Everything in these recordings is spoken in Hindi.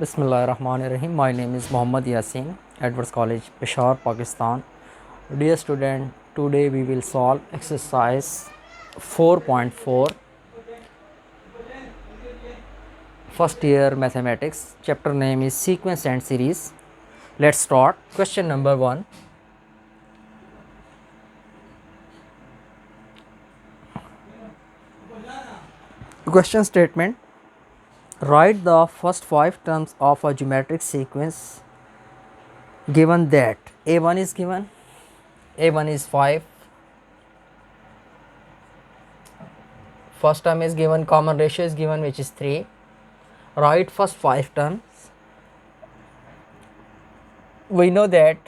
Bismillahirrahmanirrahim. My name is Mohammad Yasin, Edwards College, Peshawar, Pakistan. Dear student, today we will solve exercise 4.4, first year mathematics. Chapter name is sequence and series. Let's start. Question number 1. Question statement: write the first 5 terms of a geometric sequence given that a1 is given, a1 is 5, first term is given, common ratio is given which is 3. Write first 5 terms. We know that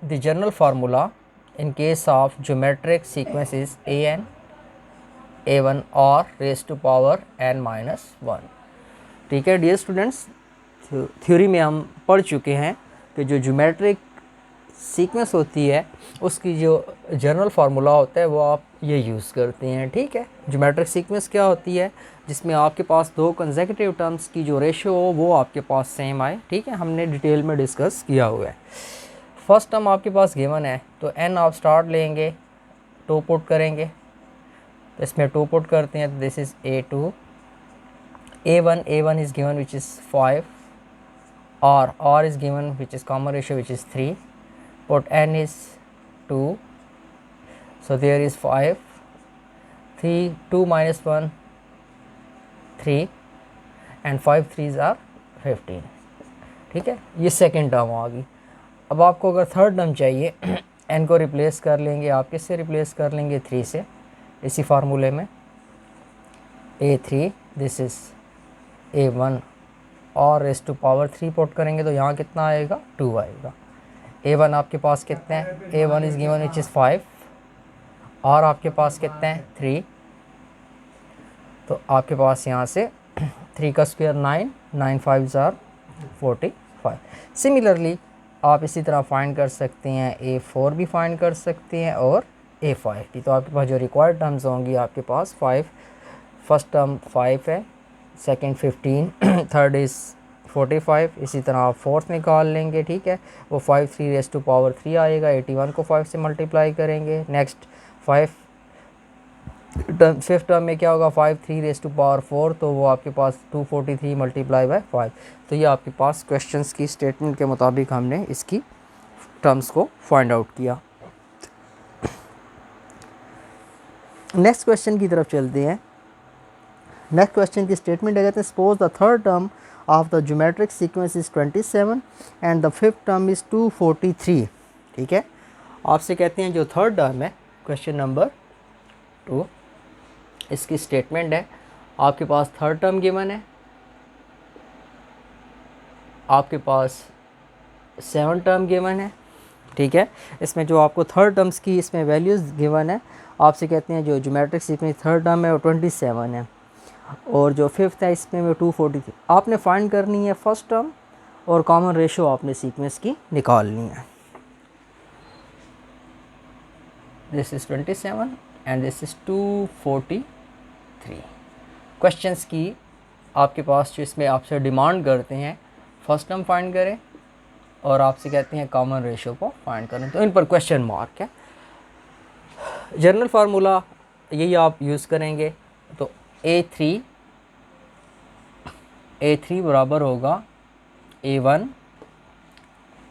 the general formula in case of geometric sequence is an a1 or raised to power n minus 1. ठीक है डियर स्टूडेंट्स, थ्योरी में हम पढ़ चुके हैं कि जो ज्योमेट्रिक सीक्वेंस होती है उसकी जो जनरल फार्मूला होता है वो आप ये यूज़ करते हैं। ठीक है, ज्योमेट्रिक सीक्वेंस क्या होती है जिसमें आपके पास दो कंसेक्यूटिव टर्म्स की जो रेशियो हो वो आपके पास सेम आए। ठीक है, हमने डिटेल में डिस्कस किया हुआ है। फर्स्ट टर्म आपके पास गिवन है तो n आप स्टार्ट लेंगे, 2 पुट करेंगे, तो इसमें 2 पुट करते हैं तो this is a2, a1 is given which is 5, r is given which is common ratio which is 3, put n is 2, so there is 5, 3, 2 minus 1 3 and 5 3s are 15। ठीक है, ये सेकेंड टर्म आ गई। अब आपको अगर थर्ड टर्म चाहिए n को रिप्लेस कर लेंगे, आप किससे रिप्लेस कर लेंगे? 3 से, इसी फार्मूले में a3 दिस इज़ a1 और रेज़ टू पावर 3 पुट करेंगे तो यहाँ कितना आएगा? 2 आएगा। a1 आपके पास कितने हैं? a1 is given which is 5 और आपके पास कितने हैं? 3, तो आपके पास यहाँ से 3 का स्क्वायर 9, 9 5s आर 45। सिमिलरली आप इसी तरह फाइंड कर सकते हैं, a4 भी फाइंड कर सकते हैं और a5 भी। तो आपके पास जो रिक्वायर्ड टर्म्स होंगी आपके पास 5, फर्स्ट टर्म 5 है, सेकेंड 15, थर्ड इज़ 45, इसी तरह आप फोर्थ निकाल लेंगे। ठीक है, वो 5 3 रेज़ टू पावर 3 आएगा, 81 को 5 से मल्टीप्लाई करेंगे। नेक्स्ट 5th टर्म में क्या होगा? 5 3 रेज़ टू पावर 4, तो वो आपके पास 243 मल्टीप्लाई बाय 5। तो ये आपके पास क्वेश्चंस की स्टेटमेंट के मुताबिक हमने इसकी टर्म्स को फाइंड आउट किया। नेक्स्ट क्वेश्चन की तरफ चलते हैं। नेक्स्ट क्वेश्चन की स्टेटमेंट है, कहते हैं suppose the third term of the geometric sequence is 27 and the fifth term is 243। ठीक है, आपसे कहते हैं जो थर्ड टर्म है, क्वेश्चन नंबर 2, इसकी स्टेटमेंट है, आपके पास थर्ड टर्म गिवन है, आपके पास 7 टर्म गिवन है। ठीक है, इसमें जो आपको थर्ड टर्म्स की इसमें वैल्यूज़ गिवन है, आपसे कहते हैं जो ज्योमेट्रिक सीक्वेंस थर्ड टर्म है वो 27 है और जो फिफ्थ है इसमें वो 243। आपने फाइंड करनी है फर्स्ट टर्म और कॉमन रेशो आपने सीक्वेंस की निकालनी है। This is 27 and this is 243। Questions की आपके पास जो इसमें आपसे डिमांड करते हैं फर्स्ट टर्म फाइंड करें और आपसे कहते हैं कॉमन रेशो को फाइंड करें, तो इन पर क्वेश्चन मार्क है। जनरल फार्मूला यही आप यूज़ करेंगे, तो a3 बराबर होगा a1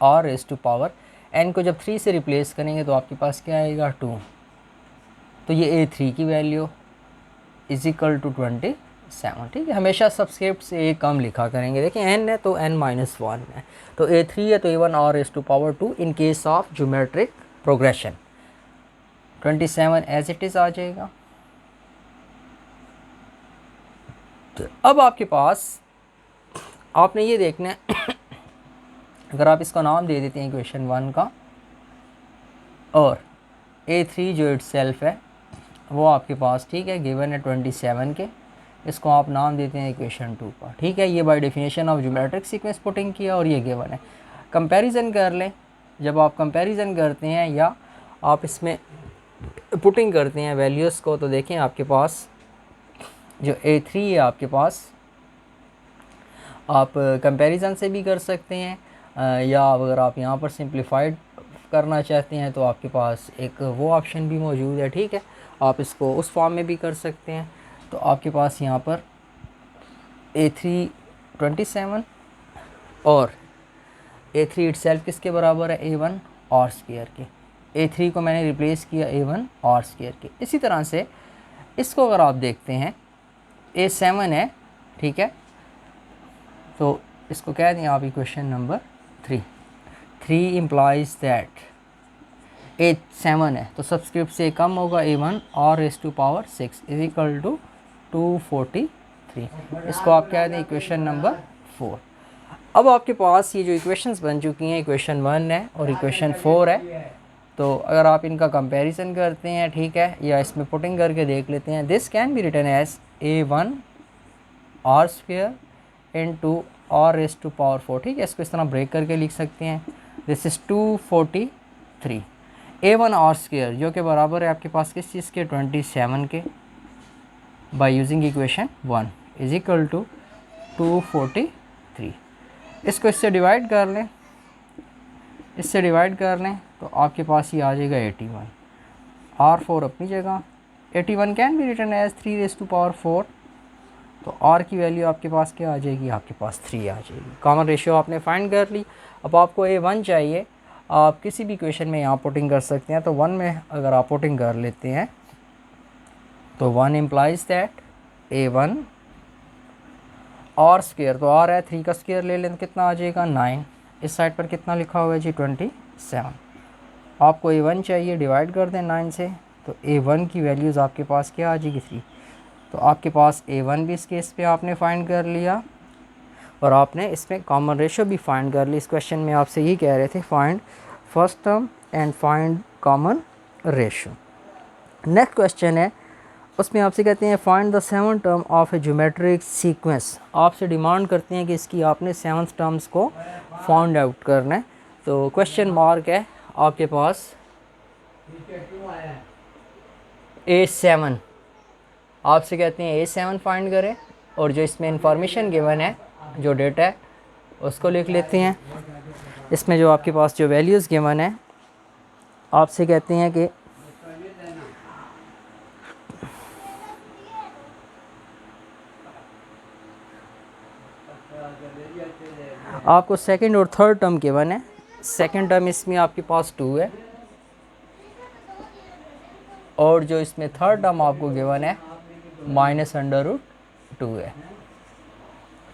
और रेज़ टू पावर n को जब 3 से रिप्लेस करेंगे तो आपके पास क्या आएगा? 2, तो ये a3 की वैल्यू इज इक्वल टू 27। ठीक है, हमेशा सबस्क्रिप्ट से a कम लिखा करेंगे। देखिए n है तो n माइनस 1 है, तो a3 है तो a1 और raise to power 2 in case of geometric progression. 27 as it is आ जाएगा। तो अब आपके पास आपने ये देखना है अगर आप इसका नाम दे देते हैं इक्वेशन 1 का और a3 जो इटसेल्फ है वो आपके पास, ठीक है, गिवन है 27 के, इसको आप नाम देते हैं इक्वेशन 2 का। ठीक है, ये bye definition of geometric sequence putting किया और ये गिवन है। कंपैरिजन कर लें, जब आप कंपैरिजन करते हैं या आप इसमें पुटिंग करते हैं वैल्यूज़ को, तो देखें आपके पास जो a3 है आपके पास आप कंपैरिजन से भी कर सकते हैं, या अगर आप यहाँ पर सिंप्लीफाइड करना चाहते हैं तो आपके पास एक वो ऑप्शन भी मौजूद है, ठीक है। आप इसको उस फॉर्म में भी कर सकते हैं। तो आपके पास यहाँ पर A3 27 और A3 इटसेल्फ किसके बराबर है, A1 आर स्क्वायर के। A3 को मैंने रिप्लेस किया A1 आर स्क्वायर के। इसी तरह से इसको अगर आप देखते हैं A7 है, ठीक है, तो इसको कह दें आप equation number 3। 3 implies that A7 है तो सबस्क्रिप्ट से कम होगा A1 और raise to power 6 is equal to 243। इसको आप कह दें इक्वेशन नंबर 4। अब आपके पास ये जो इक्वेशंस बन चुकी हैं, इक्वेशन 1 है और इक्वेशन 4 है। तो अगर आप इनका कंपैरिजन करते हैं, ठीक है, या इसमें पुटिंग करके देख लेते हैं, this can be written as A1 are square into r raise to power 4, ठीक है। इसको इस तरह ब्रेक करके लिख सकते हैं, this is 243। A1 are square जो कि बराबर है आपके पास किस चीज़ के, 27 के, by using equation 1 is equal to 243। इसको इससे डिवाइड कर लें, इससे डिवाइड कर लें तो आपके पास ये आ जाएगा 81। R4 अपनी जगह, 81 can be written as 3 raise to power 4। तो R की वैल्यू आपके पास क्या आ जाएगी, आपके पास 3 आ जाएगी। कॉमन रेशियो आपने फाइंड कर ली। अब आपको A1 चाहिए, आप किसी भी इक्वेशन में यहाँ पुटिंग कर सकते हैं। तो 1 में अगर आप पुटिंग कर लेते हैं तो 1 implies that A1 are square, तो R है 3 का स्क्वायर ले लें तो कितना आ जाएगा 9। इस साइड पर कितना लिखा हुआ है जी 27। आपको A1 चाहिए, डिवाइड कर दें 9 से, तो A1 की वैल्यूज़ आपके पास क्या आ जाएगी 3। तो आपके पास A1 भी इस केस पे आपने फाइंड कर लिया और आपने इसमें कॉमन रेशियो भी फाइंड कर ली। इस क्वेश्चन में आपसे यही कह रहे थे find first term and find common ratio. Next question है, उसमें आपसे कहते हैं find the 7th term of a geometric sequence. आपसे डिमांड करते हैं कि इसकी आपने 7th टर्म्स को फाइंड आउट करना है। तो क्वेश्चन मार्क है आपके पास A7, आपसे कहते हैं A7 फाइंड करें और जो इसमें इंफॉर्मेशन गिवन है, जो डेटा है उसको लिख लेते हैं। इसमें जो आपके पास जो वैल्यूज़ गिवन है, आपसे कहते हैं कि आपको सेकंड और थर्ड टर्म गिवन है। सेकंड टर्म इसमें आपके पास 2 है और जो इसमें थर्ड टर्म आपको गिवन है -√2 है,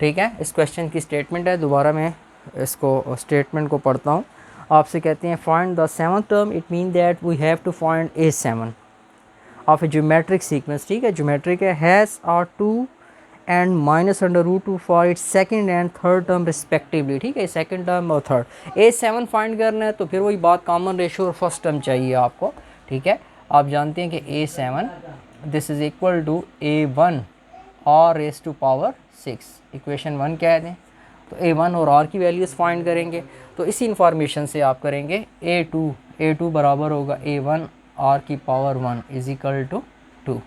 ठीक है। इस क्वेश्चन की स्टेटमेंट है, दोबारा मैं इसको स्टेटमेंट को पढ़ता हूँ। आपसे कहते हैं find the 7th term, it mean that we have to find A7 of a geometric sequence, ठीक है, ज्योमेट्रिक है, has R 2 and -√2 for its second and third term respectively, ठीक है, सेकंड टर्म और थर्ड। A7 फाइंड करना है तो फिर वही बात, कॉमन रेशियो और फर्स्ट टर्म चाहिए आपको, ठीक है। आप जानते हैं कि A7 this is equal to A1 और रेज़ टू पावर 6, इक्वेशन 1 कह दें। तो A1 और R की वैल्यूज़ फाइंड करेंगे। तो इसी इंफॉर्मेशन से आप करेंगे A2 बराबर होगा A1 R की पावर 1 इज इक्वल टू 2।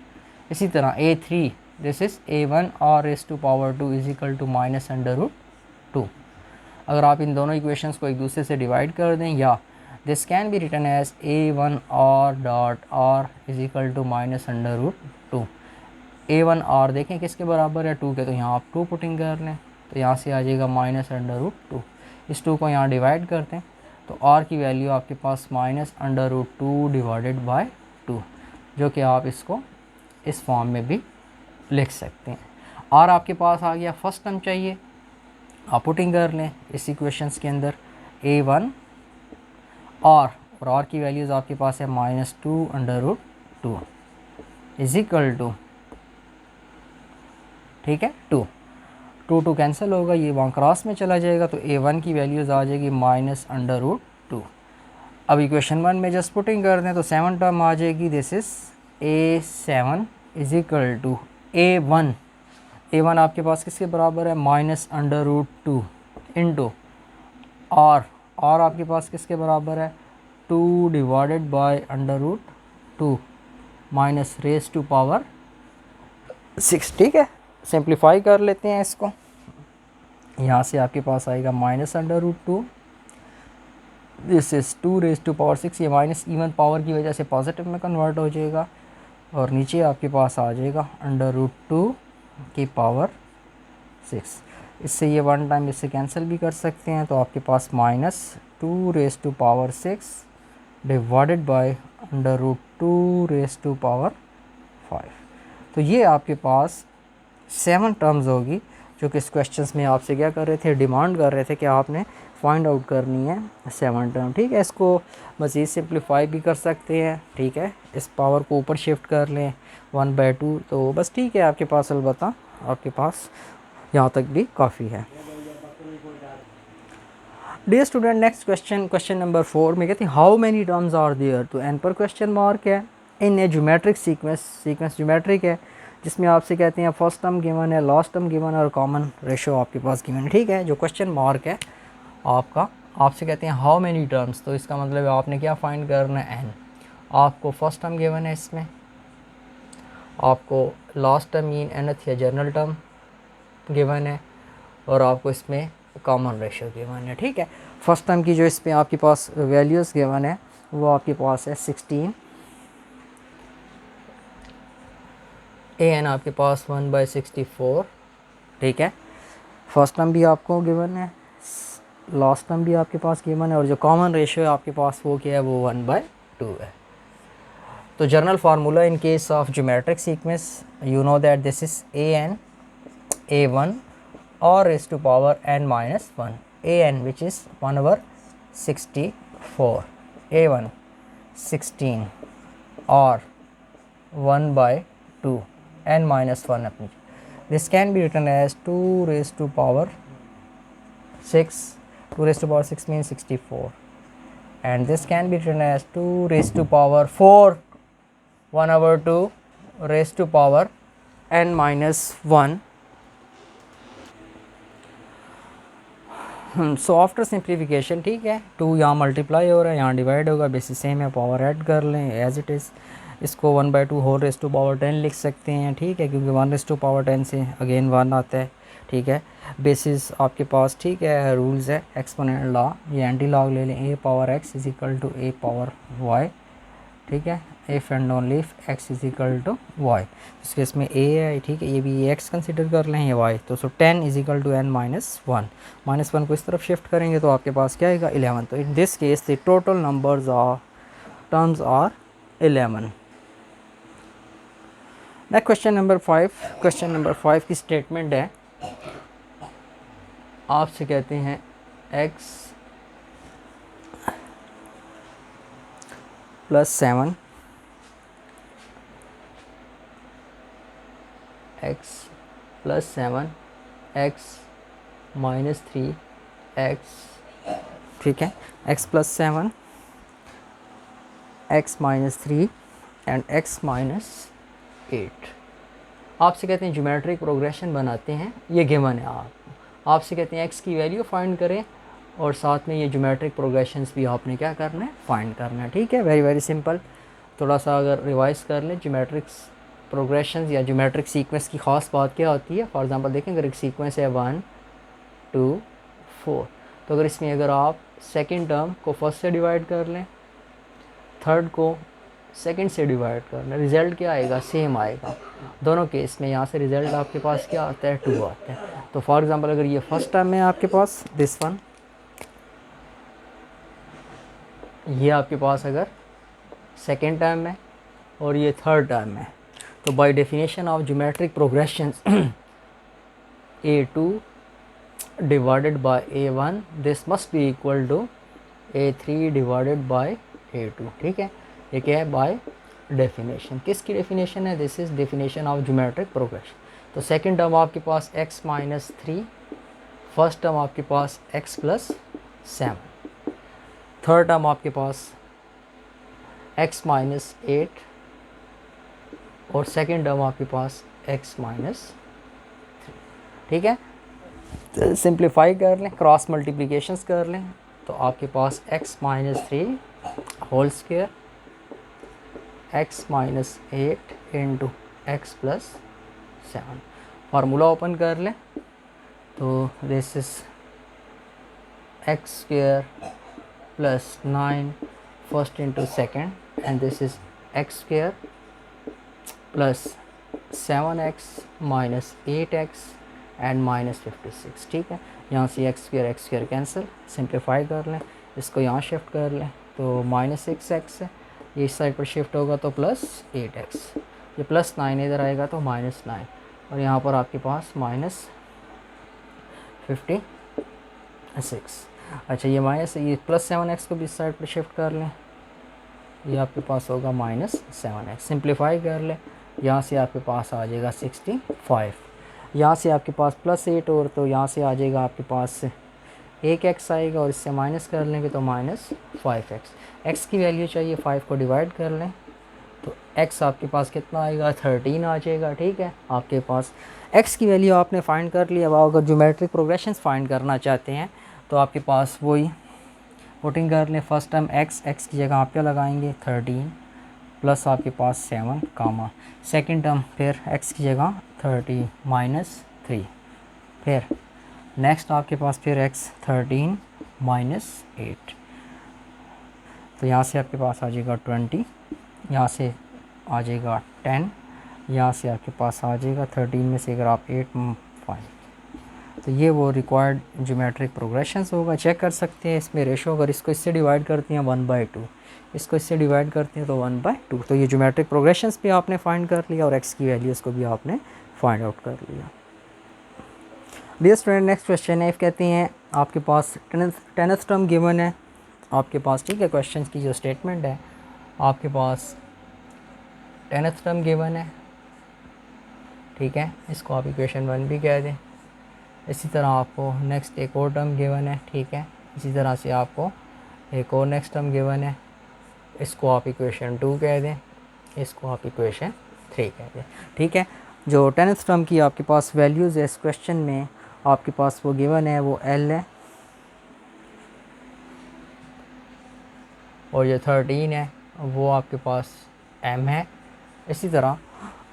इसी तरह A3 this is A1 R raise to power 2 is equal to -√2। अगर आप इन दोनों इक्वेशंस को एक दूसरे से डिवाइड कर दें, या this can be written as A1 R dot R is equal to -√2। A1 R देखें किसके बराबर है 2 के, तो यहाँ आप 2 पुटिंग कर लें तो यहाँ से आ जाएगा -√2। इस 2 को यहाँ डिवाइड करते हैं तो R की वैल्यू आपके पास -√2 डिवाइडेड बाय 2, जो कि आप इसको इस फॉर्म में भी लिख सकते हैं। R आपके पास आ गया, फर्स्ट टर्म चाहिए, आप पुटिंग कर लें इस इक्वेशंस के अंदर A1 और R की वैल्यूज़ आपके पास है -2√2 इज इक्वल टू, ठीक है, 2 कैंसिल होगा, ये वहाँ क्रॉस में चला जाएगा तो A1 की वैल्यूज़ आ जाएगी -√2। अब इक्वेशन 1 में जस्ट पुटिंग कर दें तो 7 टर्म आ जाएगी, this is A7 is equal to A1 आपके पास किसके बराबर है -√2 इंटू R आपके पास किसके बराबर है 2 divided by √2 minus raise to power 6, ठीक है। सिंप्लीफाई कर लेते हैं इसको, यहाँ से आपके पास आएगा minus under root two, this is 2 raise to power 6, ये माइनस इवन पावर की वजह से पॉजिटिव में कन्वर्ट हो जाएगा और नीचे आपके पास आ जाएगा अंडर रूट टू की पावर 6। इससे ये वन टाइम इससे कैंसिल भी कर सकते हैं, तो आपके पास minus 2 raise to power 6 divided by under root 2 raise to power 5। तो ये आपके पास 7 टर्म्स होगी जो कि इस क्वेश्चन में आपसे क्या कर रहे थे, डिमांड कर रहे थे कि आपने फाइंड आउट करनी है 7 टर्म। ठीक है, इसको मज़ीद सिंप्लीफाई भी कर सकते हैं। ठीक है, इस पावर को ऊपर शिफ्ट कर लें 1/2, तो बस ठीक है, आपके पास अलबत्ता आपके पास यहाँ तक भी काफ़ी है। Dear student, next question, question number 4 में कहते हैं how many terms are there, तो एन पर क्वेश्चन मार्क है। In a geometric sequence geometric है जिसमें आपसे कहते हैं फर्स्ट टर्म गिवन है, लास्ट टर्म गिवन है और कॉमन रेशो आपके पास गिवन है। ठीक है, जो क्वेश्चन मार्क है आपका, आपसे कहते हैं हाउ मेनी टर्म्स, तो इसका मतलब है आपने क्या फाइंड करना है, एन। आपको फर्स्ट टर्म गिवन है, इसमें आपको लास्ट टर्म मीन nth या जनरल टर्म गिवन है और आपको इसमें कॉमन रेशो गिवन है। ठीक है, फर्स्ट टर्म की जो इस पर आपके पास वैल्यूज़ गिवन है वो आपके पास है 16, an आपके पास 1/64। ठीक है, फर्स्ट टर्म भी आपको गिवन है, लास्ट टर्म भी आपके पास गिवन है और जो कॉमन रेशो है आपके पास वो क्या है, वो 1/2 है। तो general formula in case of geometric sequence, you know that this is an a1 or raised to power n minus 1, an which is 1/64, a1 16 or 1/2, n minus 1 अपनी, this can be written as 2 raised to power 6, 2 raised to power 6 means 64, and this can be written as 2 raised to power 4, 1/2 raised to power n minus 1। So after simplification, ठीक है, 2 यहाँ मल्टीप्लाई हो रहा है, यहाँ डिवाइड होगा, बेसिस सेम है, पावर ऐड कर लें एज इट इज़। इसको 1/2 होल रेज़ टू पावर 10 लिख सकते हैं। ठीक है, क्योंकि 1 रेज़ टू पावर 10 से अगेन 1 आता है। ठीक है, बेसिस आपके पास, ठीक है, रूल्स है एक्सपोनेंट लॉ, ये एंटी लॉग ले लें, a power x is equal to a power y। ठीक है, if and only if x is equal to y, इस केस में a है। ठीक है, ये भी x कंसिडर कर लें, ये y, तो 10 is equal to n minus 1, minus 1 को इस तरफ शिफ्ट करेंगे तो आपके पास क्या आएगा, 11। तो in this case the total numbers are terms are 11। Next question number 5, question number 5 की स्टेटमेंट है, आपसे कहते हैं x plus 7, x plus 7, x minus 3, x, ठीक है, x plus 7, x minus 3 and x minus 8। आपसे कहते हैं ज्योमेट्रिक प्रोग्रेशन बनाते हैं, ये गिवन है। आपसे कहते हैं x की वैल्यू फाइंड करें और साथ में ये ज्योमेट्रिक प्रोग्रेशंस भी आपने क्या करना है, फाइंड करना है। ठीक है, वेरी वेरी सिंपल। थोड़ा सा अगर रिवाइज कर लें, ज्योमेट्रिक्स प्रोग्रेशंस या ज्योमेट्रिक सीक्वेंस की ख़ास बात क्या होती है। फॉर एग्जांपल देखें, अगर एक सीक्वेंस है 1 2 4, तो अगर इसमें अगर आप सेकंड टर्म को फर्स्ट से डिवाइड कर लें, थर्ड को सेकंड से डिवाइड कर लें, रिज़ल्ट क्या आएगा, सेम आएगा दोनों केस में। यहाँ से रिज़ल्ट आपके पास क्या आता है, 2 आता है। तो फॉर एग्जांपल अगर ये फर्स्ट टर्म है आपके पास, दिस वन, ये आपके पास अगर सेकेंड टर्म है और ये थर्ड टर्म है, तो by definition of geometric progressions a2 divided by a1 this must be equal to a3 divided by a2। ठीक है, ये क्या है, बाय डेफिनेशन। किसकी डेफिनेशन है, this is definition of geometric progression. तो सेकंड टर्म आपके पास x माइनस 3, फर्स्ट टर्म आपके पास x प्लस 7, थर्ड टर्म आपके पास x माइनस 8 और सेकेंड टर्म आपके पास x माइनस 3। ठीक है, सिंप्लीफाई कर लें, क्रॉस मल्टीप्लिकेशंस कर लें, तो आपके पास x minus 3 whole square, x minus 8 into X plus 7। Formula open कर लें, तो तो this is x square plus 9 first into second and this is x square plus 7x minus 8x and minus 56। ठीक है, यहाँ से x square कैंसिल, सिंप्लीफाई कर लें, इसको यहाँ शिफ्ट कर लें तो माइनस 6x है, ये इस साइड पर शिफ्ट होगा तो प्लस 8x, ये प्लस 9 इधर आएगा तो माइनस 9 और यहाँ पर आपके पास माइनस 56। अच्छा ये माइनस, ये प्लस 7x को भी इस साइड पर शिफ्ट कर लें, ये आपके पास होगा माइनस 7x, सिंप्लीफाई कर लें, यहाँ से आपके पास आ जाएगा 65, यहाँ से आपके पास प्लस 8 और तो यहाँ से आ जाएगा आपके पास 1x आएगा और इससे माइनस कर लेंगे तो माइनस 5x। x की वैल्यू चाहिए, 5 को डिवाइड कर लें तो x आपके पास कितना आएगा, 13 आ जाएगा। ठीक है, आपके पास x की वैल्यू आपने फाइंड कर ली। अब अगर ज्योमेट्रिक प्रोग्रेशंस फाइंड करना चाहते हैं तो आपके पास वही पुटिंग कर लें, फर्स्ट टर्म x की जगह आप क्या लगाएंगे 13 प्लस आपके पास 7 कामा, सेकंड टर्म फिर x की जगह 30 माइनस 3, फिर नेक्स्ट आपके पास फिर x 13 माइनस 8, तो यहाँ से आपके पास आ जाएगा 20, यहाँ से आ जाएगा 10, यहाँ से आपके पास आ जाएगा 13 में से अगर आप 8 5, तो ये वो रिक्वायर्ड ज्योमेट्रिक प्रोग्रेशंस होगा। चेक कर सकते हैं इसमें रेशो, अगर इसको इससे डिवाइड करते हैं 1/2, इसको इससे डिवाइड करते हैं तो 1/2, तो ये ज्योमेट्रिक प्रोग्रेशंस भी आपने फाइंड कर लिया और x की वैल्यूज़ को भी आपने फाइंड आउट कर लिया। डियर स्टूडेंट, नेक्स्ट क्वेश्चन है, कहते हैं आपके पास 10th टर्म गिवन है आपके पास। ठीक है, क्वेश्चन की जो स्टेटमेंट है आपके पास 10th टर्म गिवन है। ठीक है, इसको आप इक्वेशन 1 भी कह दें। इसी तरह आपको नेक्स्ट एक और टर्म गिवन है। ठीक है, इसी तरह से आपको एक और नेक्स्ट टर्म गिवन है, इसको आप इक्वेशन 2 कह दें, इसको आप इक्वेशन 3 कह दें। ठीक है, जो 10th टर्म की आपके पास वैल्यूज़ है इस क्वेश्चन में आपके पास वो गिवन है वो L है और ये 13 है वो आपके पास M है। इसी तरह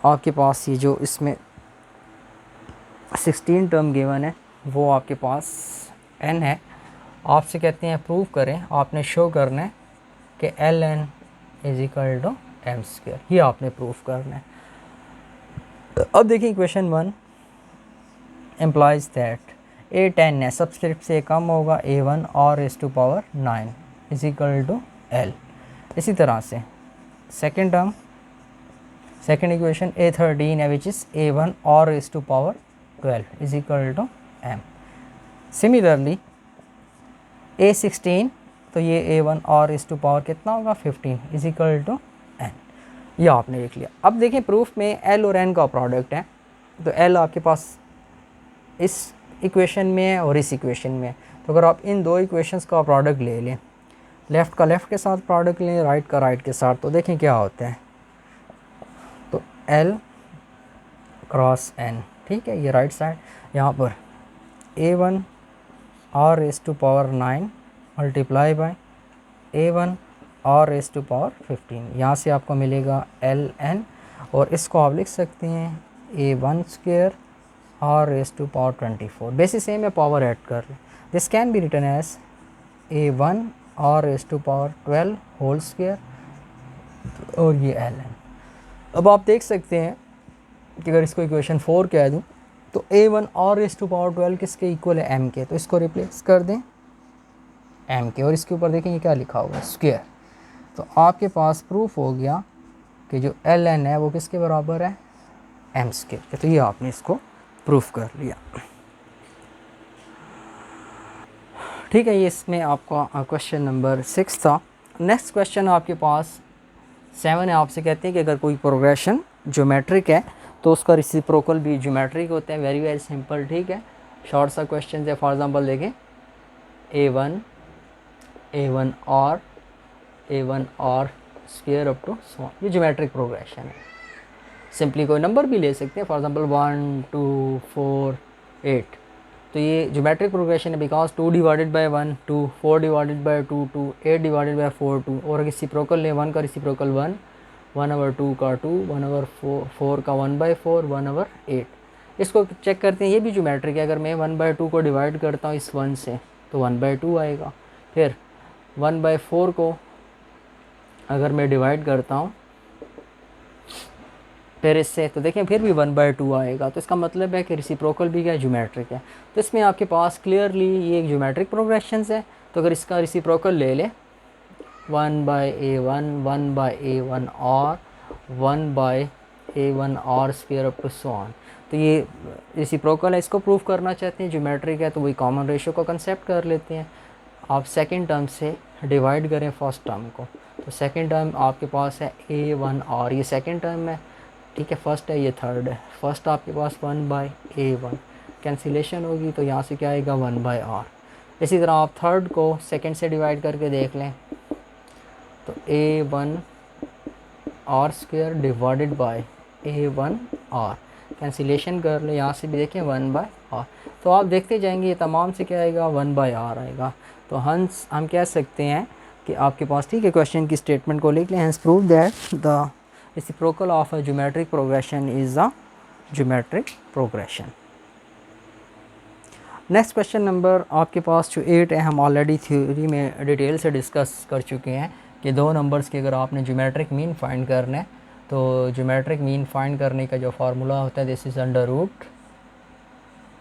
आपके पास ये जो इसमें 16 टर्म गिवन है वो आपके पास N है। आपसे कहते हैं प्रूव करें, आपने शो करना है कि Ln = m², ये आपने प्रूफ करना है। अब देखिए इक्वेशन 1 एम्प्लाइज दैट a10 है, सबस्क्रिप्ट से कम होगा a1 और r⁹ = L। इसी तरह से second term, second equation a13 है विच इज़ a1 और r⁴ = m। सिमिलरली a16, तो ये a1 और r⁴ कितना होगा 15 = n, ये आपने देख लिया। अब देखें प्रूफ में L और N का प्रोडक्ट है, तो L आपके पास इस इक्वेशन में है और इस इक्वेशन में है, तो अगर आप इन दो इक्वेशंस का प्रोडक्ट ले लें, लेफ़्ट का लेफ़्ट के साथ प्रोडक्ट लें, राइट का राइट के साथ, तो देखें क्या होता है, तो L क्रॉस N। ठीक है, ये राइट साइड, यहाँ पर a1 r⁹ multiply by a1 r⁵ 15, यहाँ से आपको मिलेगा Ln और इसको आप लिख सकते हैं a1² r⁴ 24। बेसिस सेम है, पावर ऐड कर लें, this can be written as a1 r⁴ 12 whole square और ये Ln। अब आप देख सकते हैं कि अगर इसको इक्वेशन 4 कह दूँ तो a1 r⁴ 12 किसके इक्वल है m के, तो इसको रिप्लेस कर दें m के और इसके ऊपर देखेंगे क्या लिखा होगा स्क्वायर, तो आपके पास प्रूफ हो गया कि जो Ln है वो किसके बराबर है m²। तो ये आपने इसको प्रूफ कर लिया। ठीक है, ये इसमें आपका क्वेश्चन नंबर 6 था। नेक्स्ट क्वेश्चन आपके पास 7 है। आपसे कहते हैं कि अगर कोई प्रोग्रेशन ज्योमेट्रिक है तो उसका रेसिप्रोकल भी ज्योमेट्रिक होता है। Very very simple. ठीक है, शॉर्ट सा क्वेश्चन है। फॉर एग्जांपल देखें a1 और स्क्वायर अप टू सो, ये ज्योमेट्रिक प्रोग्रेशन है। सिंपली कोई नंबर भी ले सकते हैं, फॉर एग्जांपल 1 2 4 8, तो ये ज्योमेट्रिक प्रोग्रेशन है because 2 divided bye 1 2, 4 divided by 2 2, 8 divided by 4 2, और रेसिप्रोकल ले 1 का रेसिप्रोकल 1, 1/2 का 2, 1/4 का 1/4, 1/8, इसको चेक करते हैं, ये भी ज्योमेट्रिक है। अगर मैं 1/2 को डिवाइड करता हूँ इस 1 से तो 1/2 आएगा। फिर 1/4 को अगर मैं डिवाइड करता हूँ फिर इससे, तो देखें फिर भी 1/2 आएगा। तो इसका मतलब है कि रेसिप्रोकल भी क्या ज्योमेट्रिक है। तो इसमें आपके पास क्लियरली ये एक ज्योमेट्रिक प्रोग्रेशंस है। तो अगर इसका रेसिप्रोकल ले लें 1/a1, 1/a1 और 1/a1 और square up to so on, तो ये रेसिप्रोकल है। इसको प्रूव करना चाहते हैं ज्योमेट्रिक है तो वही कॉमन रेशियो को कंसेप्ट कर लेते हैं। आप सेकंड टर्म से डिवाइड करें फर्स्ट टर्म को, तो सेकंड टर्म आपके पास है a1 और ये सेकंड टर्म है, ठीक है। फर्स्ट है ये थर्ड है। फर्स्ट आपके पास 1/a1 कैंसिलेशन होगी तो यहाँ से क्या आएगा 1/r। इसी तरह आप थर्ड को सेकंड से डिवाइड करके देख लें तो a1 r square divided by a1 r cancellation कर ले, यहाँ से भी देखें 1/r। तो आप देखते जाएंगे ये तमाम से क्या आएगा 1/r आएगा। तो हंस हम कह सकते हैं कि आपके पास, ठीक है, क्वेश्चन की स्टेटमेंट को लिख लें। हंस prove that the reciprocal of a geometric progression is a geometric progression. Next question number आपके पास जो 8 है, हम ऑलरेडी थ्योरी में डिटेल से डिस्कस कर चुके हैं कि दो नंबर्स के अगर आपने ज्योमेट्रिक मीन फाइंड करना है तो ज्योमेट्रिक मीन फाइंड करने का जो फार्मूला होता है दिस इज़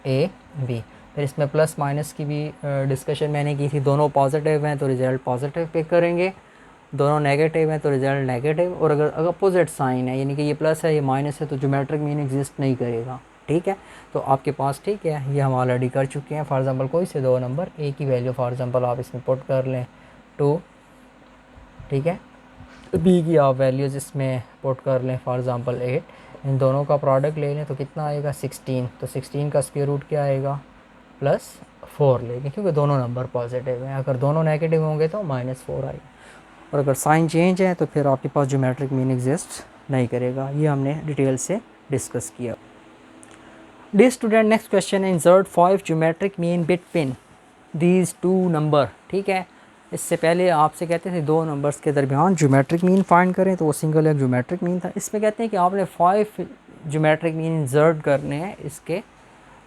√a_b। फिर इसमें प्लस माइनस की भी डिस्कशन मैंने की थी। दोनों पॉजिटिव हैं तो रिज़ल्ट पॉजिटिव पिक करेंगे, दोनों नेगेटिव हैं तो रिज़ल्ट नेगेटिव। और अगर अपोजिट साइन है यानी कि ये प्लस है ये माइनस है तो ज्योमेट्रिक मीन एग्जिस्ट नहीं करेगा, ठीक है। तो आपके पास, ठीक है, ये हम ऑलरेडी कर चुके हैं। फॉर एग्जांपल कोई से दो नंबर, ए की वैल्यू फॉर एग्जांपल आप इसमें पुट कर लें 2, ठीक है। बी की आप वैल्यूज़ इसमें पुट कर लें फॉर एग्जांपल 8। इन दोनों का प्रोडक्ट ले लें तो कितना आएगा 16। तो 16 का स्क्वायर रूट क्या आएगा +4 लेंगे क्योंकि दोनों नंबर पॉजिटिव हैं। अगर दोनों नेगेटिव होंगे तो -4 आएगा। और अगर साइन चेंज है तो फिर आपके पास ज्योमेट्रिक मीन एग्जिस्ट नहीं करेगा। ये हमने डिटेल से डिस्कस किया। डियर स्टूडेंट, नेक्स्ट क्वेश्चन है insert 5 geometric mean between these 2 number, ठीक है। इससे पहले आपसे कहते थे दो नंबर्स के दरमियान ज्योमेट्रिक मीन फाइंड करें तो वो सिंगल एक ज्योमेट्रिक मीन था। इसमें कहते हैं कि आपने 5 ज्योमेट्रिक मीन इंसर्ट करने हैं इसके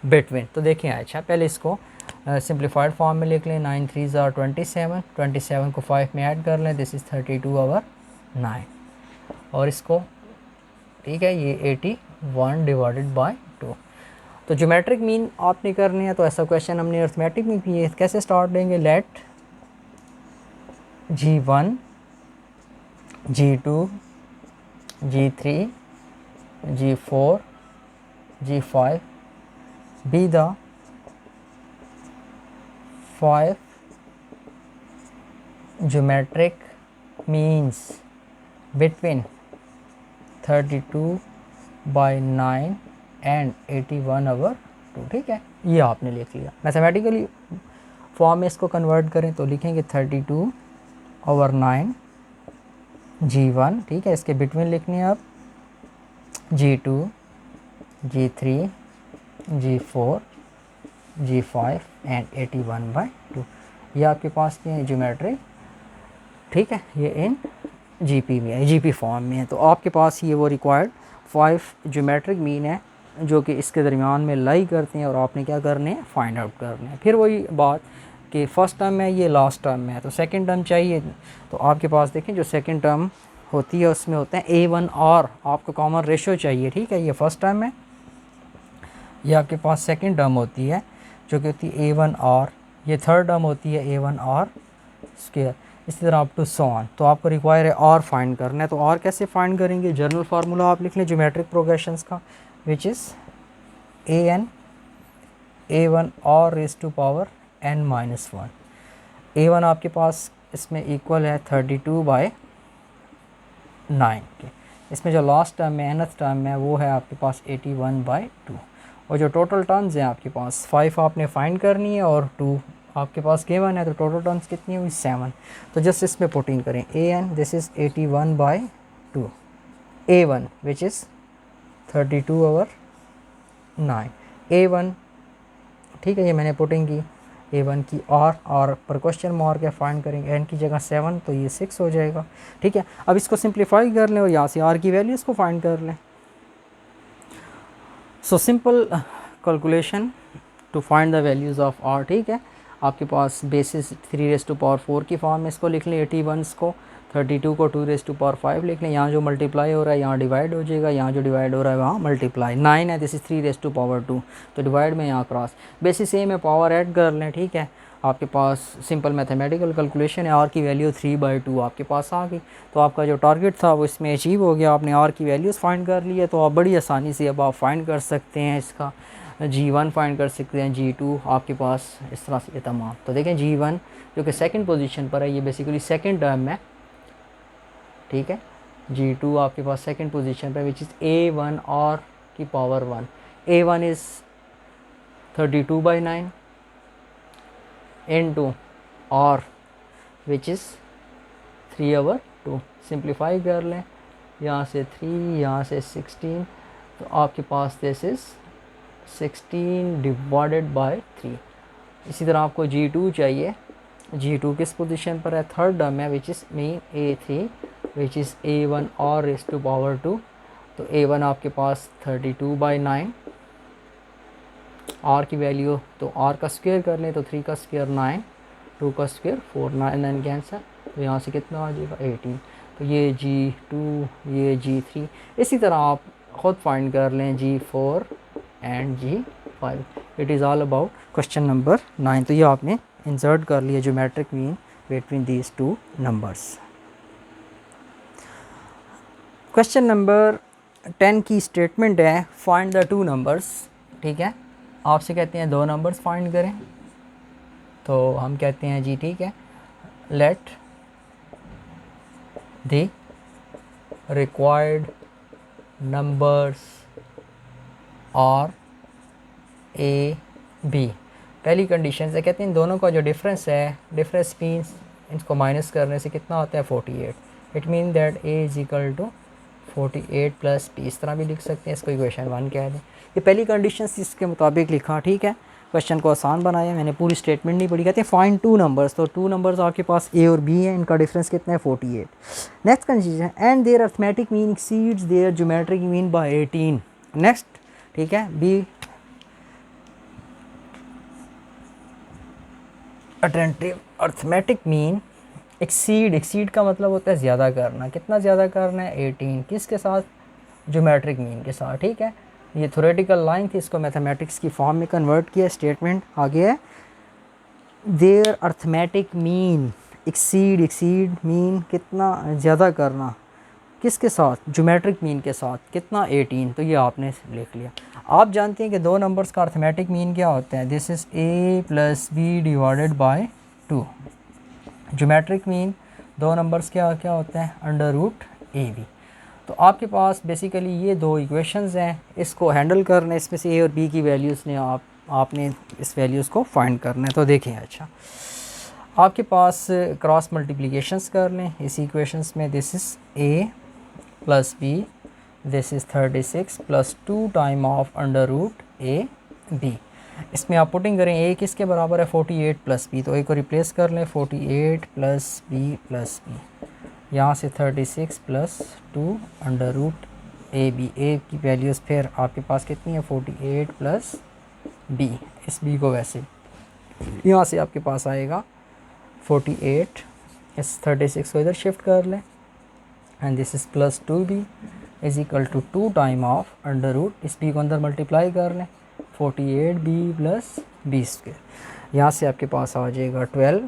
बिटवीन। तो देखें, अच्छा पहले इसको सिंप्लीफाइड फॉर्म में लिख लें। 9 3 are 27, 27 को 5 में ऐड कर लें, दिस इज़ 32/9। और इसको, ठीक है, ये 81 डिवाइडेड बाय 2। तो ज्योमेट्रिक मीन आपने करनी है तो ऐसा क्वेश्चन हमने अर्थमेटिक में किए। कैसे स्टार्ट लेंगे, late G1 G2 G3 G4 G5 be the 5 geometric means between 32/9 and 81/2, ठीक है। ये आपने लिख लिया। मैथमेटिकली फॉर्म में इसको कन्वर्ट करें तो लिखेंगे 32/9 G1, ठीक है, इसके बिटवीन लिखनी है आप G2 G3 G4 G5 and 81/2। ये आपके पास ये ज्योमेट्री, ठीक है, ये इन GP में है, GP फॉर्म में है। तो आपके पास ये वो रिक्वायर्ड 5 ज्योमेट्रिक मीन है जो कि इसके दरमियान में लाई करते हैं और आपने क्या करने हैं, फाइंड आउट करने हैं। फिर वही बात कि फर्स्ट टर्म है, ये लास्ट टर्म में है तो सेकंड टर्म चाहिए। तो आपके पास देखें जो सेकंड टर्म होती है उसमें होता है A1 और आपको कॉमन रेशियो चाहिए, ठीक है। ये फर्स्ट टर्म है, ये आपके पास सेकंड टर्म होती है जो कि होती है A1 और, ये थर्ड टर्म होती है A1 और स्क्वायर, इसी तरह अप टू सो ऑन। तो आपको रिक्वायर है और फाइंड करना है। तो और कैसे फाइंड करेंगे, जनरल फार्मूला आप लिख लें ज्योमेट्रिक प्रोग्रेशंस का, विच इज़ an A1 और raise to power n-1। A1 आपके पास इसमें इक्वल है 32/9 के। इसमें जो लास्ट टर्म है, nth टर्म है, वो है आपके पास 81/2। और जो टोटल टर्म्स हैं आपके पास 5 आपने फाइंड करनी है और 2 आपके पास गिवन है, तो टोटल टर्म्स कितनी हुई 7। तो जस्ट इसमें पुटिंग करें an, this is 81/2, A1 which is 32/9, A1, ठीक है, ये मैंने पुटिंग की A1 की। और पर क्वेश्चन मार्क है, फाइंड करेंगे n की जगह 7 तो ये 6 हो जाएगा, ठीक है। अब इसको सिंप्लीफाई कर लें और यहाँ से r की वैल्यूज़ को फाइंड कर लें। So simple calculation to find the values of R, ठीक है। आपके पास बेसिस 3⁴ की फॉर्म में इसको लिख लें 81 को, 32 को 2⁵ लिख लें। यहाँ जो मल्टीप्लाई हो रहा है यहाँ डिवाइड हो जाएगा, यहाँ जो डिवाइड हो रहा है वहाँ मल्टीप्लाई। 9 है, दिस इज़ 3⁻², तो डिवाइड में यहाँ क्रॉस, बेसिस सेम है, पावर ऐड कर लें, ठीक है। आपके पास सिंपल मैथमेटिकल कैलकुलेशन है, आर की वैल्यू 3/2 आपके पास आ गई। तो आपका जो टारगेट था वो इसमें अचीव हो गया, आपने आर की वैल्यूज़ फाइंड कर ली है। तो आप बड़ी आसानी से अब आप फाइंड कर सकते हैं इसका G1 फाइंड कर सकते हैं, G2 आपके पास इस तरह से तमाम। तो देखें G1 जो कि सेकंड पोजीशन पर है, ये बेसिकली सेकंड टर्म है, ठीक है। G2 आपके पास सेकंड पोजीशन पर, विच इज़ A1 और की पावर 1। A1 इज़ 32/9 इनटू और विच इज़ 3/2। सिंप्लीफाई कर लें, यहाँ से 3, यहाँ से 16, तो आपके पास दिस इज़ 16 डिवाइडेड बाय 3। इसी तरह आपको G2 चाहिए। G2 किस पोजीशन पर है, थर्ड टर्म है, which is mean A3 which is A1 और रेज़ टू पावर 2। तो A1 आपके पास 32/9, R की वैल्यू तो R का स्क्वायर कर लें, तो 3 का स्क्वायर 9, 2 का स्क्वायर 4, 9 9 कैंसर, तो यहाँ से कितना आ जाएगा 18। तो ये G2, ये G3, इसी तरह आप ख़ुद फाइंड कर लें G4 and G5। It is all about question number 9। तो ये आपने इंसर्ट कर लिया geometric mean between these two numbers. Question number 10 की स्टेटमेंट है फाइंड द 2 नंबर्स, ठीक है। आपसे कहते हैं 2 नंबर्स फाइंड करें, तो हम कहते हैं जी ठीक है, लेट द रिक्वायर्ड नंबर्स और ए बी। पहली कंडीशन से कहते हैं इन दोनों का जो डिफरेंस है, डिफरेंस मीन्स इसको माइनस करने से कितना होता है 48। It mean that A is equal to 48 plus B, इस तरह भी लिख सकते हैं, इसको इक्वेशन 1 कह दें। ये पहली कंडीशन इसके मुताबिक लिखा, ठीक है। क्वेश्चन को आसान बनाया, मैंने पूरी स्टेटमेंट नहीं पढ़ी। कहते हैं फाइंड 2 नंबर्स, तो 2 नंबर्स आपके पास ए और बी है, इनका डिफरेंस कितना है 48। Next condition and their arithmetic mean exceeds their geometric mean by 18। Next, ठीक है, be attentive arithmetic mean exceed का मतलब होता है ज़्यादा करना, कितना ज़्यादा करना है 18, किसके साथ, ज्योमेट्रिक मीन के साथ, ठीक है। ये थ्योरेटिकल लाइन थी, इसको मैथमेटिक्स की फॉर्म में कन्वर्ट किया। स्टेटमेंट आगे है their arithmetic mean exceed mean कितना ज़्यादा करना, किसके साथ, ज्योमेट्रिक मीन के साथ, कितना 18। तो ये आपने लिख लिया। आप जानते हैं कि 2 नंबर्स का अर्थमेटिक मीन क्या होता है, this is a plus B divided by 2। Geometric mean 2 numbers क्या क्या होते हैं, √AB। तो आपके पास बेसिकली ये 2 इक्वेशंस हैं, इसको हैंडल करना, इसमें से ए और बी की वैल्यूज़ ने आपने इस वैल्यूज़ को फाइंड करना है। तो देखें, अच्छा आपके पास क्रॉस मल्टीप्लिकेशंस कर लें इस इक्वेशंस में, this is a plus B, this is 36 plus 2 time of √AB। इसमें आप पुटिंग करें, a किसके बराबर है 48 प्लस बी, तो a को रिप्लेस कर लें 48 प्लस बी प्लस बी, यहाँ से 36 प्लस 2 √AB। a की वैल्यूज़ फिर आपके पास कितनी है 48 प्लस b, इस b को वैसे यहाँ से आपके पास आएगा 48, इस 36 को इधर शिफ्ट कर लें, and this is plus 2b is equal to 2 time of √ इस b को अंदर मल्टीप्लाई कर लें 48b प्लस बी स्क्वायर, यहाँ से आपके पास आ जाएगा 12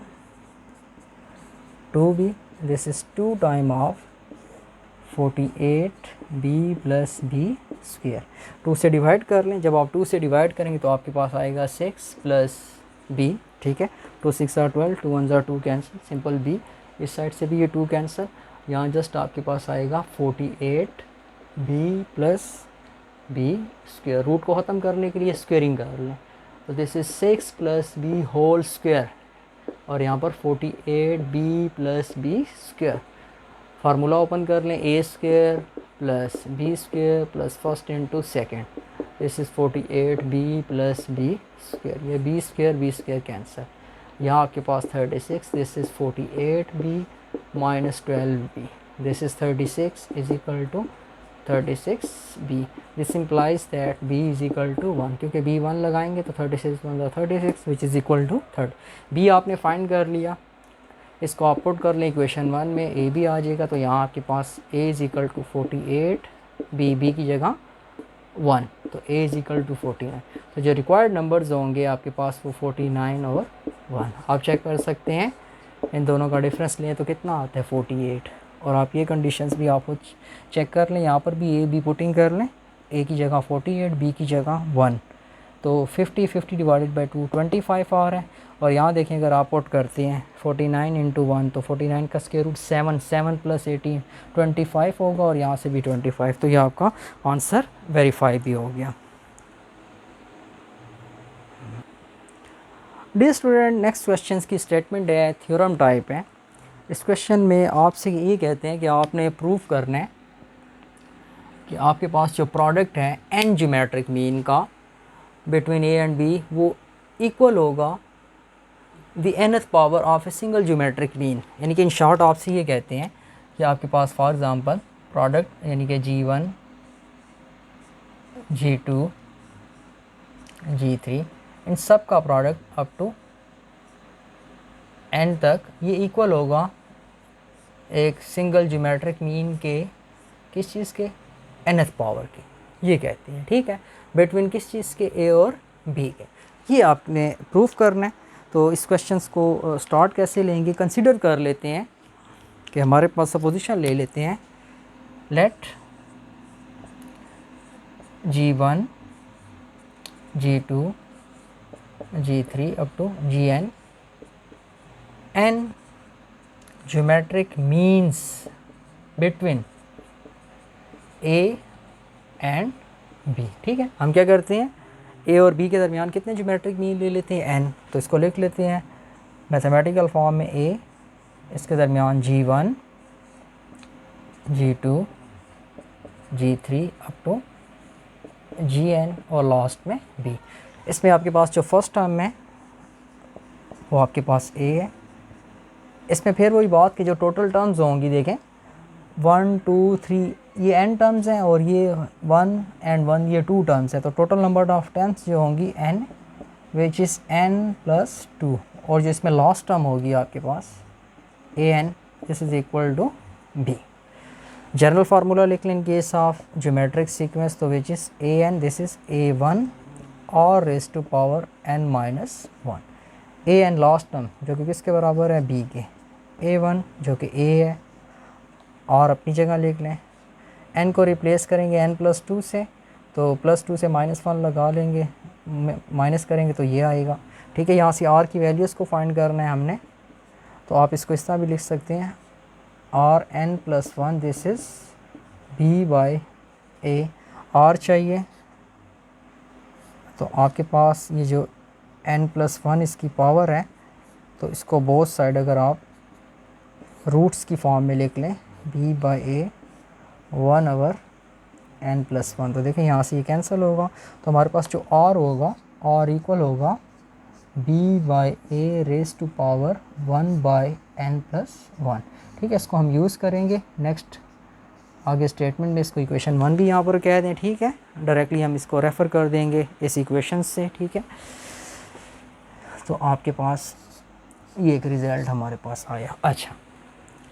2b, this is 2 time of 48b plus B square. 2 से डिवाइड कर लें, जब आप 2 से डिवाइड करेंगे तो आपके पास आएगा 6 प्लस b, ठीक है। 2 6 are 12, 2 1 are 2 cancel, simple b, इस साइड से भी ये 2 कैंसिल, यहाँ जस्ट आपके पास आएगा 48b plus B square. Root को ख़त्म करने के लिए स्क्वेयरिंग कर लें, तो this is 6 plus B whole square, और यहाँ पर 48b plus B square. Formula open कर लें, a square plus B square plus first into second, this is 48b plus B square, ये बी स्क्वायर कैंसर, यहाँ आपके पास 36, this is 48b minus 12b, this is 36 is equal to 36b। This implies that b is equal to 1, क्योंकि b 1 लगाएंगे तो 36 1 36 which is equal to 30। b आपने फाइंड कर लिया, इसको आप पुट कर लें इक्वेशन 1 में, a भी आ जाएगा। तो यहाँ आपके पास a is equal to 48, b की जगह 1, तो a इज़ इक्वल टू 49। तो जो रिक्वायर्ड नंबर्स होंगे आपके पास वो 49 और 1। आप चेक कर सकते हैं, इन दोनों का डिफरेंस लें तो कितना आता है 48। और आप ये कंडीशंस भी आपको चेक कर लें, यहाँ पर भी a b पुटिंग कर लें, a की जगह 48, b की जगह 1, तो 50 डिवाइडेड बाई 2 25 आ रहा है। और यहाँ देखें अगर आप पुट करते हैं 49 इंटू 1, तो 49 का स्क्वायर रूट 7, 7 प्लस 18 25 होगा, और यहाँ से भी 25, तो ये आपका आंसर वेरीफाई भी हो गया। डियर स्टूडेंट, नेक्स्ट क्वेश्चन की स्टेटमेंट है, थ्योरम टाइप है। इस क्वेश्चन में आपसे ये कहते हैं कि आपने प्रूव करना है कि आपके पास जो प्रोडक्ट है एन ज्योमेट्रिक मीन का बिटवीन ए एंड बी वो इक्वल होगा the nth power of a single geometric mean. यानी कि इन शॉर्ट आपसे ये कहते हैं कि आपके पास फॉर एग्ज़ाम्पल प्रोडक्ट यानी कि G1 G2 G3 इन सब का प्रोडक्ट अप टू n तक ये इक्वल होगा एक सिंगल ज्योमेट्रिक मीन के किस चीज़ के nth पावर के, ये कहते हैं। ठीक है, बिटवीन किस चीज़ के a और b के, ये आपने प्रूफ करना है। तो इस क्वेश्चंस को स्टार्ट कैसे लेंगे, कंसिडर कर लेते हैं कि हमारे पास सपोजिशन ले लेते हैं, let G1 G2 G3 up to Gn n geometric means between a and b। ठीक है, हम क्या करते हैं, a और b के दरमियान कितने ज्योमेट्रिक मीन ले लेते हैं, n। तो इसको लिख लेते हैं मैथमेटिकल फॉर्म में, a इसके दरमियान G1 G2 G3 up to Gn और लास्ट में b। इसमें आपके पास जो फर्स्ट टर्म है वो आपके पास a है। इसमें फिर वही बात कि जो टोटल टर्म्स होंगी, देखें 1 2 3 ये n टर्म्स हैं, और ये 1 एंड 1 ये 2 टर्म्स हैं। तो टोटल नंबर ऑफ टर्म्स जो होंगी n which is n plus 2, और जो इसमें लास्ट टर्म होगी आपके पास an, this is equal to b। General formula लिख लें in case of geometric sequence, तो which is an, this is a1 और raise to power n minus 1। an last term जो कि किसके बराबर है, b के, a1 जो कि a है, और अपनी जगह लिख लें, n को रिप्लेस करेंगे n प्लस 2 से, तो प्लस 2 से माइनस 1 लगा लेंगे, माइनस करेंगे तो ये आएगा। ठीक है, यहाँ से r की वैल्यूज़ को फाइंड करना है हमने, तो आप इसको इस तरह भी लिख सकते हैं, r n plus 1 this is b by a। r चाहिए तो आपके पास ये जो n प्लस 1 इसकी पावर है, तो इसको बोथ साइड अगर आप रूट्स की फॉर्म में लिख लें, b by a 1 over n plus 1, तो देखें यहाँ से ये कैंसिल होगा, तो हमारे पास जो r होगा, r इक्वल होगा b by a raise to power 1 by n plus 1। ठीक है, इसको हम यूज़ करेंगे नेक्स्ट आगे स्टेटमेंट में, इसको इक्वेशन 1 भी यहाँ पर कह दें। ठीक है, डायरेक्टली हम इसको रेफ़र कर देंगे इस इक्वेशन से। ठीक है, तो आपके पास ये एक रिज़ल्ट हमारे पास आया। अच्छा,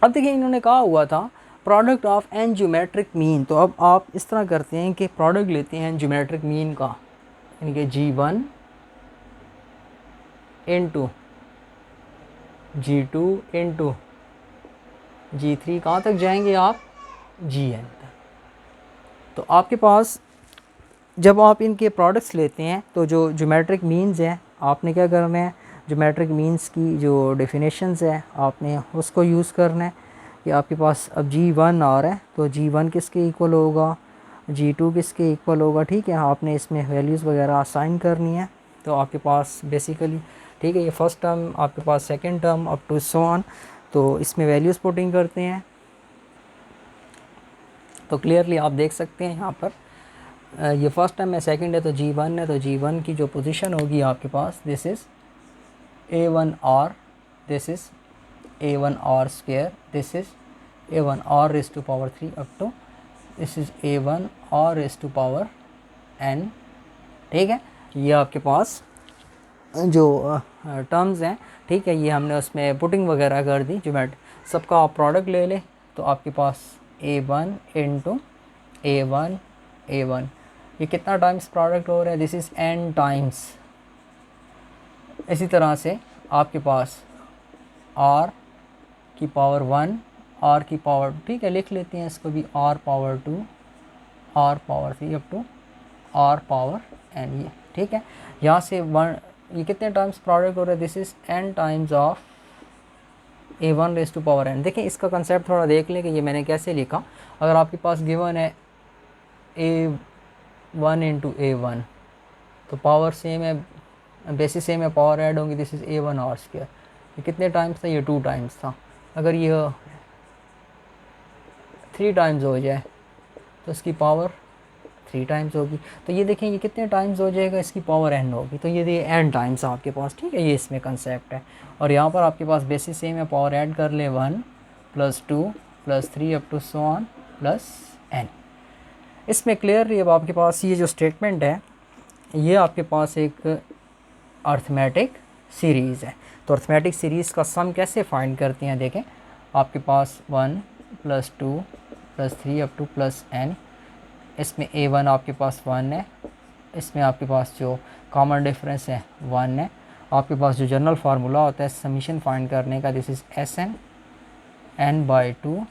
अब देखिए इन्होंने कहा हुआ था product of N geometric mean, तो अब आप इस तरह करते हैं कि प्रोडक्ट लेते हैं ज्योमेट्रिक मीन का, यानी कि G1 into G2 into G3, कहाँ तक जाएंगे आप, Gn तक। तो आपके पास जब आप इनके प्रोडक्ट्स लेते हैं तो जो ज्योमेट्रिक मीन्स हैं आपने क्या करना है, ज्योमेट्रिक मीन्स की जो डेफिनेशंस है आपने उसको यूज़ करना है। कि आपके पास अब G1 आ रहा है, तो G1 किसके इक्वल होगा, G2 किसके इक्वल होगा। ठीक है, आपने इसमें वैल्यूज़ वगैरह असाइन करनी है, तो आपके पास बेसिकली, ठीक है, ये फर्स्ट टर्म आपके पास, second term up to so on, तो इसमें वैल्यूज़ पुटिंग करते हैं। तो क्लियरली आप देख सकते हैं यहाँ पर ये फर्स्ट टर्म है, सेकंड है, तो G1 है, तो G1 की जो पोजीशन होगी आपके पास, this is A1R, this is A1R square, this is A1R raise to power 3 up to this is A1 और रेज़ टू पावर n, ठीक है। ये आपके पास जो टर्म्स हैं, ठीक है, ये हमने उसमें पुटिंग वगैरह कर दी। जो सबका आप प्रोडक्ट ले लें तो आपके पास A1 इंटू A1 A1, ये कितना टाइम्स प्रोडक्ट हो रहा है, दिस इज़ n टाइम्स। इसी तरह से आपके पास r की पावर 1, r की पावर, ठीक है, लिख लेते हैं इसको भी, r power 2, r power 3 up to r power n, ये ठीक है। यहाँ से 1, ये कितने टाइम्स प्रोडक्ट हो रहा है, this is n times of A1 raise to power n। देखिए इसका कंसेप्ट थोड़ा देख लें कि ये मैंने कैसे लिखा। अगर आपके पास गिवन है A1 इंटू A1 तो पावर सेम है, बेसिस सेम है, पावर ऐड होंगी, this is A1 are square. ये कितने टाइम्स था, ये 2 टाइम्स था। अगर ये 3 टाइम्स हो जाए तो इसकी पावर 3 टाइम्स होगी। तो ये देखें ये कितने टाइम्स हो जाएगा, इसकी पावर n होगी। तो ये n टाइम्स आपके पास, ठीक है, ये इसमें कंसेप्ट है। और यहाँ पर आपके पास बेसिस सेम है, पावर ऐड कर ले 1 + 2 + 3 up to so on plus n। इसमें क्लियरली अब आपके पास ये जो स्टेटमेंट है ये आपके पास एक अर्थमेटिक सीरीज़ है। तो अर्थमेटिक सीरीज़ का सम कैसे फाइंड करते हैं, देखें आपके पास 1 + 2 + 3 अप टू प्लस n। इसमें A1 आपके पास 1 है, इसमें आपके पास जो कॉमन डिफरेंस है 1 है। आपके पास जो जनरल फार्मूला होता है समीशन फाइंड करने का, this is Sn n/2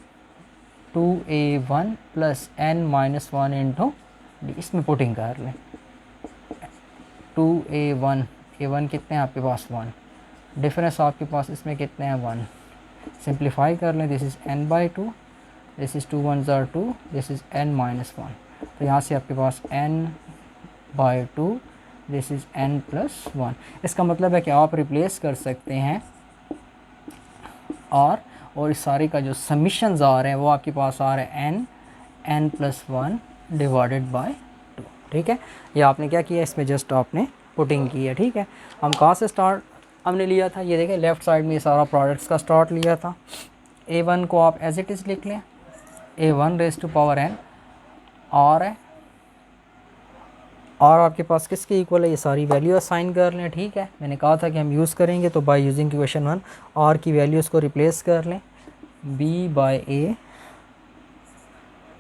2A1 + n-1 into d। इसमें पुटिंग कर लें 2A1, A1 कितने हैं आपके पास 1, डिफरेंस आपके पास इसमें कितने हैं 1, सिंप्लीफाई कर लें, this is n/2, this is 2 1s are 2, this is n-1। तो यहाँ से आपके पास n/2, दिस इज़ n+1। इसका मतलब है कि आप रिप्लेस कर सकते हैं और इस सारे का जो समीशंस आ रहे हैं वो आपके पास आ रहे हैं n+1 डिवाइडेड बाय 2, ठीक है। ये आपने क्या किया, इसमें जस्ट आपने पुटिंग की है, ठीक है। हम कहाँ से स्टार्ट हमने लिया था, ये देखें लेफ़्ट साइड में ये सारा प्रोडक्ट्स का स्टार्ट लिया था। A1 को आप एज इट इज़ लिख लें, A1 raise to power n, r है, और आपके पास किसके इक्वल है, ये सारी वैल्यू असाइन कर लें, ठीक है। मैंने कहा था कि हम यूज़ करेंगे, तो बाय यूजिंग इक्वेशन 1 r की वैल्यूज़ को रिप्लेस कर लें, b/a,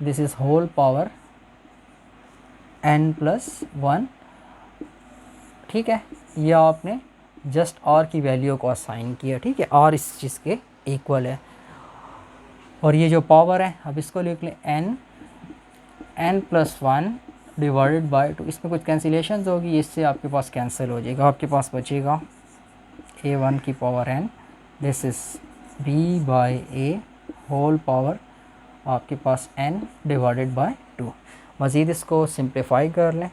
this is whole power n+1, ठीक है। यह आपने जस्ट r की वैल्यू को असाइन किया, ठीक है, r इस चीज़ के इक्वल है। और ये जो पावर है अब इसको लिख लें n+1 डिवाइडेड बाय 2। इसमें कुछ कैंसिलेशंस होगी, इससे आपके पास कैंसिल हो जाएगा, आपके पास बचेगा A1 की पावर n, दिस इज़ b/a होल पावर आपके पास n डिवाइडेड बाय 2। मज़ीद इसको सिंप्लीफाई कर लें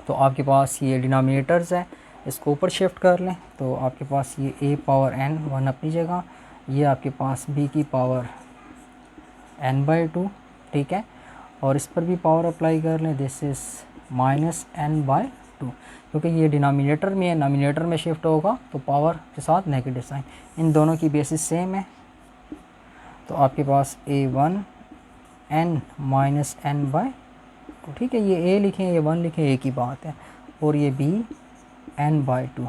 तो आपके पास ये डिनोमिनेटर्स है, इसको ऊपर शिफ्ट कर लें तो आपके पास ये a पावर n 1 अपनी जगह, ये आपके पास b की पावर n/2, ठीक है। और इस पर भी पावर अप्लाई कर लें, दिस इज़ -n/2, क्योंकि ये डिनोमिनेटर में है, नोमिनेटर में शिफ्ट होगा तो पावर के साथ नेगेटिव साइन, इन दोनों की बेसिस सेम है। तो आपके पास A1 n -n/2, ठीक है, ये a लिखें, ये 1 लिखें, एक ही बात है। और ये b n/2,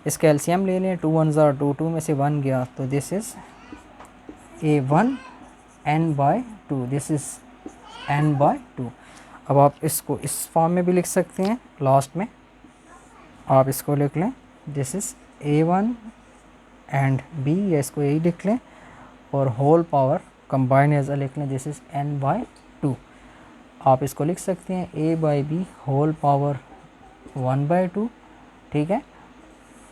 इसका एलसीएम ले लें, 2 1s are 2, 2 में से 1 गया तो this is A1 n/2, this is n/2। अब आप इसको इस फॉर्म में भी लिख सकते हैं, लास्ट में आप इसको लिख लें, this is A1 and b, या इसको यही लिख लें, और होल पावर कंबाइन एज लिख लें, दिस इज़ n/2। आप इसको लिख सकते हैं a/b होल पावर 1/2, ठीक है।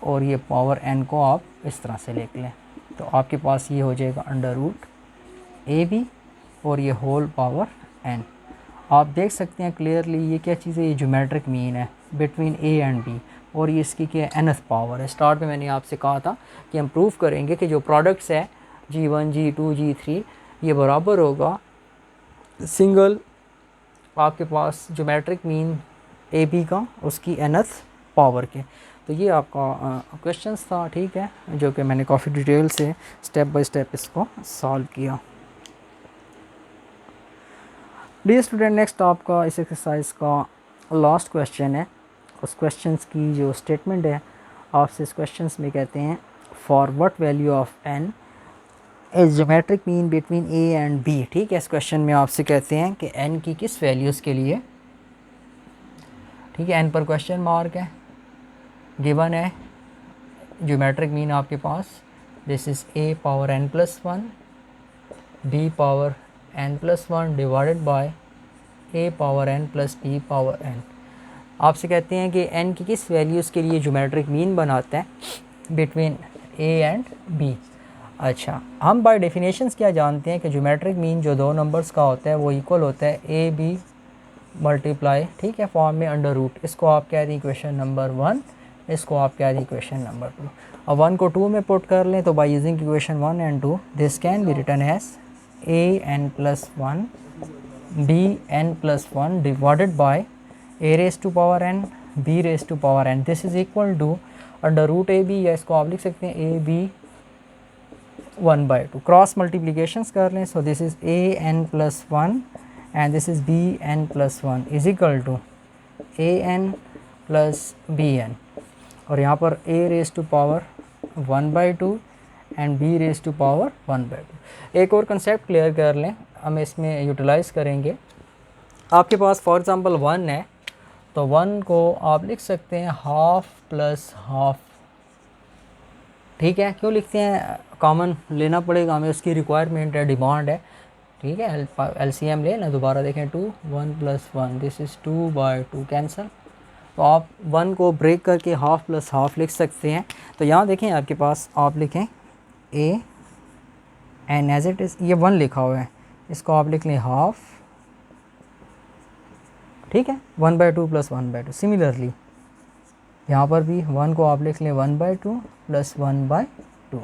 और ये पावर n को आप इस तरह से लिख लें, तो आपके पास ये हो जाएगा √ab और ये होल पावर n। आप देख सकते हैं क्लियरली ये क्या चीज़ है, ये ज्योमेट्रिक मीन है बिटवीन a एंड b, और ये इसकी क्या है, nth पावर है। स्टार्ट में मैंने आपसे कहा था कि हम प्रूव करेंगे कि जो प्रोडक्ट्स है g1 g2 g3 ये बराबर होगा सिंगल आपके पास ज्योमेट्रिक मीन ए बी का उसकी nth पावर के। तो ये आपका क्वेश्चंस था, ठीक है, जो कि मैंने काफ़ी डिटेल से स्टेप बाय स्टेप इसको सॉल्व किया। डियर स्टूडेंट, नेक्स्ट आपका इस एक्सरसाइज का लास्ट क्वेश्चन है। उस क्वेश्चन की जो स्टेटमेंट है आपसे इस क्वेश्चन में कहते हैं for what value of N is geometric mean between A and B. ठीक है, इस क्वेश्चन में आपसे कहते हैं कि एन की किस वैल्यूज़ के लिए, ठीक है, एन पर क्वेश्चन मार्क है, गिवन है ज्योमेट्रिक मीन आपके पास, this is a power n plus one b power n plus one divided by a power n plus b power n. आपसे कहते हैं कि एन की किस वैल्यूज़ के लिए ज्योमेट्रिक मीन बनाते हैं बिटवीन ए एंड बी। अच्छा, हम बाय डेफिनेशंस क्या जानते हैं कि ज्योमेट्रिक मीन जो दो नंबर्स का होता है वो इक्वल होता है ए बी मल्टीप्लाई, ठीक है, फॉर्म में अंडर रूट। इसको आप कह दें इक्वेशन नंबर 1, इसको आप कह दें इक्वेशन नंबर 2। अब 1 को 2 में पुट कर लें तो by using equation 1 and 2 this can be written as A N plus one B N plus one divided by A raise to power N B raise to power N, this is equal to under root A B, या इसको आप लिख सकते हैं ए बी 1/2। क्रॉस मल्टीप्लिकेशंस कर लें, so this is A N plus one and this is bn plus 1 is equal to an plus bn, और यहाँ पर a raised to power 1/2 and b raised to power 1/2। एक और कंसेप्ट क्लियर कर लें, हम इसमें यूटिलाइज़ करेंगे। आपके पास फॉर एग्ज़ाम्पल 1 है तो 1 को आप लिख सकते हैं हाफ प्लस हाफ, ठीक है। क्यों लिखते हैं, कॉमन लेना पड़ेगा हमें, उसकी रिक्वायरमेंट है, डिमांड है, ठीक है। LCM ले ना, दोबारा देखें 2 1 प्लस 1 दिस इज़ 2/2 कैंसल। तो आप 1 को ब्रेक करके हाफ प्लस हाफ लिख सकते हैं। तो यहाँ देखें आपके पास आप लिखें A N as it is, ये 1 लिखा हुआ है, इसको आप लिख लें हाफ, ठीक है, 1/2 प्लस 1/2। सिमिलरली यहाँ पर भी 1 को आप लिख लें 1/2 प्लस 1/2।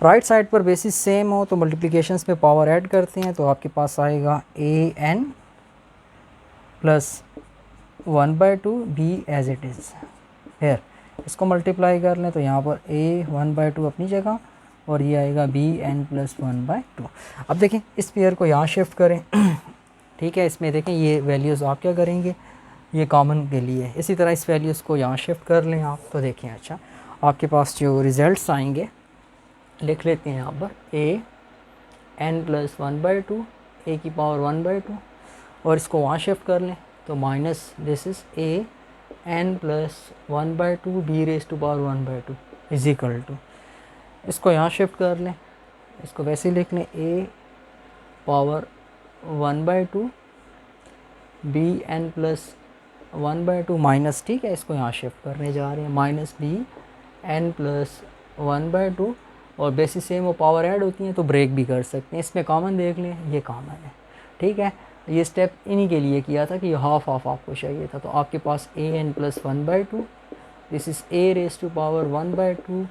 राइट साइड पर बेसिस सेम हो तो मल्टीप्लिकेशंस में पावर ऐड करते हैं तो आपके पास आएगा a N plus 1/2 b as it is. फिर इसको मल्टीप्लाई कर लें तो यहाँ पर ए 1/2 अपनी जगह और ये आएगा बी एन प्लस 1/2। अब देखें इस पेयर को यहाँ शिफ्ट करें, ठीक है, इसमें देखें ये वैल्यूज़ आप क्या करेंगे, ये कॉमन के लिए, इसी तरह इस वैल्यूज़ को यहाँ शिफ्ट कर लें आप, तो देखें अच्छा आपके पास जो रिज़ल्ट्स आएंगे लिख लेते हैं यहाँ पर ए एन प्लस 1/2 ए की पावर 1/2, और इसको वहाँ शिफ्ट कर लें तो minus this is A N plus 1/2 B raise to power 1/2 is equal to, इसको यहाँ शिफ्ट कर लें, इसको वैसे ही लिख लें a power 1/2 b N plus 1/2 minus, ठीक है, इसको यहाँ शिफ्ट करने जा रहे हैं माइनस बी एन प्लस 1/2, और बेसिस सेम वो पावर ऐड होती हैं तो ब्रेक भी कर सकते हैं। इसमें कॉमन देख लें, ये कॉमन है, ठीक है। ये स्टेप इन्हीं के लिए किया था कि ये हाफ हाफ आपको चाहिए था, तो आपके पास a N plus 1/2 this is a raise to power 1/2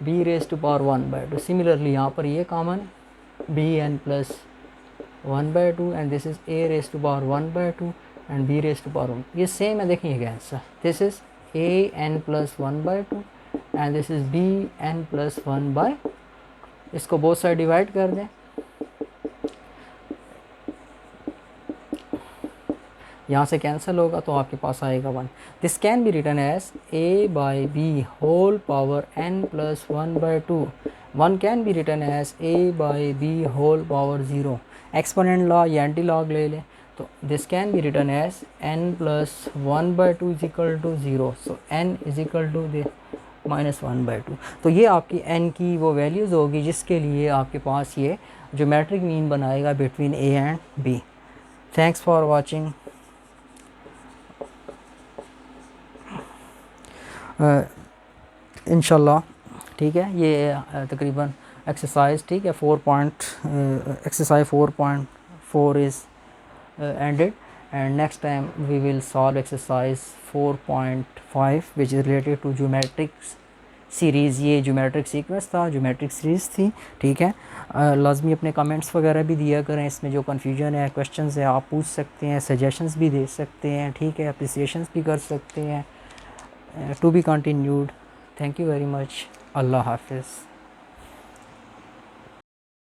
B raise to power 1/2। Similarly यहाँ पर ये common b N plus 1/2 and this is a raise to power 1/2 and b raise to power 1, ये सेम है। देखिए answer this is A N plus 1/2 and this is b N plus 1/, इसको बोथ साइड डिवाइड कर दें, यहाँ से कैंसिल होगा तो आपके पास आएगा 1। This can be written as a by B whole power n plus 1/2। 1 can be written as a by B whole power 0। Exponent law या एंटी लॉग ले लें तो this can be written as n plus 1/2 is equal to 0, so n is equal to the minus 1/2। तो ये आपकी n की वो वैल्यूज़ होगी जिसके लिए आपके पास ये ज्योमेट्रिक मीन बनाएगा between a and b। Thanks for watching. इंशाल्लाह, ठीक है, ये तकरीबन एक्सरसाइज, ठीक है, exercise 4.4 is ended, and next time we will solve exercise 4.5 which is related to geometric series. ये ज्योमेट्रिक सीक्वेंस था, ज्योमेट्रिक सीरीज़ थी, ठीक है। लाजमी अपने कमेंट्स वगैरह भी दिया करें, इसमें जो कन्फ्यूजन है, क्वेश्चंस है, आप पूछ सकते हैं, सजेशंस भी दे सकते हैं, ठीक है, अप्रिसिएशंस भी कर सकते हैं। To be continued. Thank you very much. अल्लाह हाफिज़।